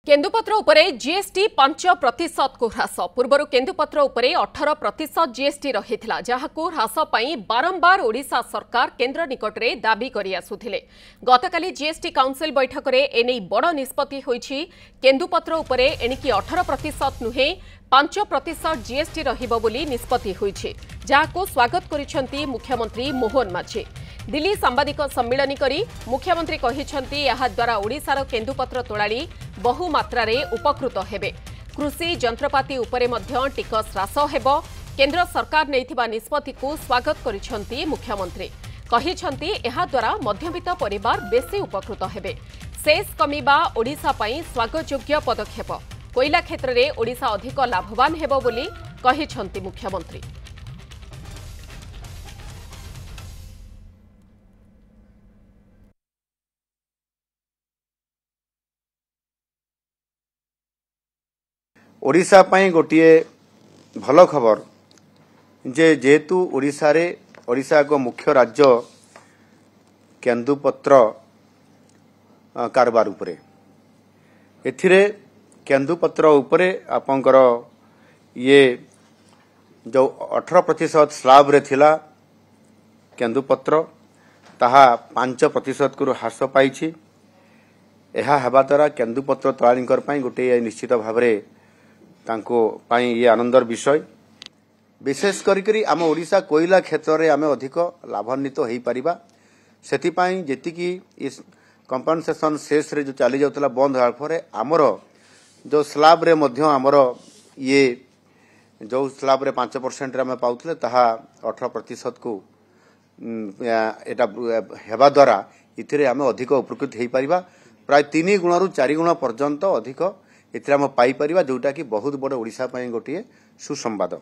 केन्दुपत्र उपरे जीएसटी 5% को ह्रास पूर्व केन्दुपत्र उपरे 18% जीएसटी रही जहां ह्रास पाई बारंबार ओडिशा सरकार केन्द्र निकट में दाबी करि आसुथिले। गतकाली जीएसटी काउंसिल बैठक में एने बड़ निष्पत्ति होईछि। केन्दुपत्र उपरे एणिकी 18% नुहे 5% जीएसटी रहिबो बोली निष्पत्ति होईछि, जहां स्वागत करिसेंती मुख्यमंत्री मोहन माझी। दिल्ली सांबादिक सम्मिलन करी मुख्यमंत्री कहिसेंती एहा द्वारा ओडिशार केन्दुपत्र तोलाड़ी बहु मात्रा रे उपकृत हेबे। कृषि जंत्रपाति उपरे मध्य टिकस ह्रास हेबो। केंद्र सरकार नैथिबा निष्पत्ति को स्वागत करिसेंती मुख्यमंत्री। कहिसेंती एहा द्वारा मध्यवित्त परिवार बेसी उपकृत हेबे। सेस कमिबा ओडिशा पई स्वागतयोग्य पदक्षेप। कोयला क्षेत्र में ओडिशा अधिक लाभवान हेबो बोली कहिसेंती मुख्यमंत्री। ओडिशा पई गोटिए भल खबर जे जेहेतु ओडिशा रे ओडिशा को मुख्य राज्य केन्दुपत्र कारबार उपरे एथिरे केन्दुपत्र उपरे आपंकर ये जो 18% स्लाब रे थिला केन्दुपत्र ताहा 5% को ह्रास पाई। एहा हेबा द्वारा केन्दुपत्र तोलाणीकर पई गोटे निश्चित भावरे तांको पाई ये आनंदर विषय। विशेष करी आम ओडिशा कोयला क्षेत्र में आम अधिक लाभान्वित हो पारिबा। सेति पई जेतिकी इस कंपनसेशन सेस रे जो चली जाउतला बंद होआ फरे आमर जो स्लाब रे मध्य आमर ये जो स्लाब रे 5% रे आम पाउथले ताहा 18% को एटा हेबा द्वारा इथिरे आम अधिक उपकृत हो पारिबा। प्राय 3 गुण रु 4 गुण पर्यंत अधिक एथिरे आम पाई परिबा, जोटा कि बहुत बड़ ओडिशा पई गोटिए सुसंवाद।